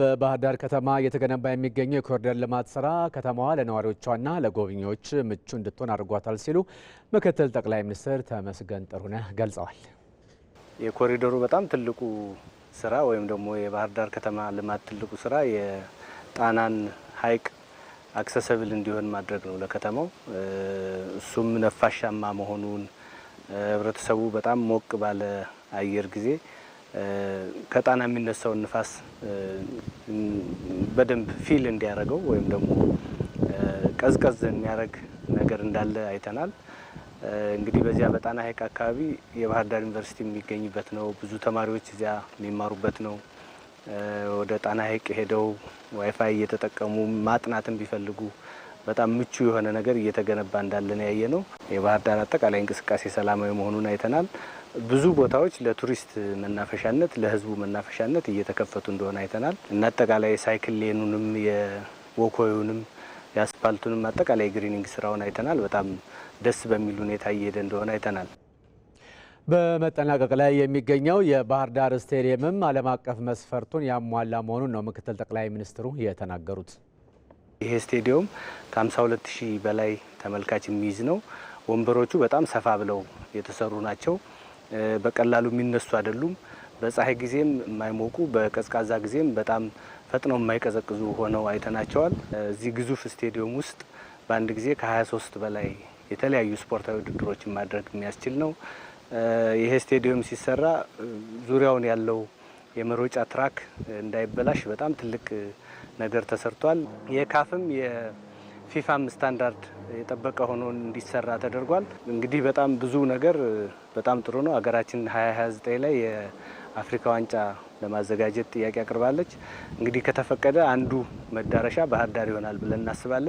በባህር ዳር ከተማ እየተገነባ የሚገኘው የኮሪደር ልማት ስራ ከተማዋ ለነዋሪዎቿና ለጎብኚዎች ምቹ እንድትሆን አድርጓታል ሲሉ ምክትል ጠቅላይ ሚኒስትር ተመስገን ጥሩነህ ገልጸዋል። የኮሪደሩ በጣም ትልቁ ስራ ወይም ደግሞ የባህር ዳር ከተማ ልማት ትልቁ ስራ የጣናን ሐይቅ አክሰሰብል እንዲሆን ማድረግ ነው ለከተማው። እሱም ነፋሻማ መሆኑን ህብረተሰቡ በጣም ሞቅ ባለ አየር ጊዜ ከጣና የሚነሳውን ንፋስ በደንብ ፊል እንዲያደርገው ወይም ደግሞ ቀዝቀዝ የሚያደርግ ነገር እንዳለ አይተናል። እንግዲህ በዚያ በጣና ሐይቅ አካባቢ የባህር ዳር ዩኒቨርሲቲ የሚገኝበት ነው። ብዙ ተማሪዎች እዚያ የሚማሩበት ነው። ወደ ጣና ሐይቅ ሄደው ዋይፋይ እየተጠቀሙ ማጥናትን ቢፈልጉ በጣም ምቹ የሆነ ነገር እየተገነባ እንዳለ ነው ያየ ነው። የባህር ዳር አጠቃላይ እንቅስቃሴ ሰላማዊ መሆኑን አይተናል። ብዙ ቦታዎች ለቱሪስት መናፈሻነት ለህዝቡ መናፈሻነት እየተከፈቱ እንደሆነ አይተናል። እና አጠቃላይ ሳይክል ሌኑንም የወኮዩንም የአስፋልቱንም አጠቃላይ ግሪኒንግ ስራውን አይተናል። በጣም ደስ በሚል ሁኔታ እየሄደ እንደሆነ አይተናል። በመጠናቀቅ ላይ የሚገኘው የባህር ዳር ስቴዲየምም ዓለም አቀፍ መስፈርቱን ያሟላ መሆኑን ነው ምክትል ጠቅላይ ሚኒስትሩ የተናገሩት። ይሄ ስቴዲየም ከ52,000 በላይ ተመልካች የሚይዝ ነው። ወንበሮቹ በጣም ሰፋ ብለው የተሰሩ ናቸው። በቀላሉ የሚነሱ አይደሉም። በፀሐይ ጊዜም የማይሞቁ በቀዝቃዛ ጊዜም በጣም ፈጥነው የማይቀዘቅዙ ሆነው አይተናቸዋል። እዚህ ግዙፍ ስቴዲየም ውስጥ በአንድ ጊዜ ከ23 በላይ የተለያዩ ስፖርታዊ ውድድሮችን ማድረግ የሚያስችል ነው። ይሄ ስቴዲየም ሲሰራ ዙሪያውን ያለው የመሮጫ ትራክ እንዳይበላሽ በጣም ትልቅ ነገር ተሰርቷል። የካፍም የፊፋም ስታንዳርድ የጠበቀ ሆኖ እንዲሰራ ተደርጓል። እንግዲህ በጣም ብዙ ነገር በጣም ጥሩ ነው። ሀገራችን 2029 ላይ የአፍሪካ ዋንጫ ለማዘጋጀት ጥያቄ አቅርባለች። እንግዲህ ከተፈቀደ አንዱ መዳረሻ ባህር ዳር ይሆናል ብለን እናስባለን።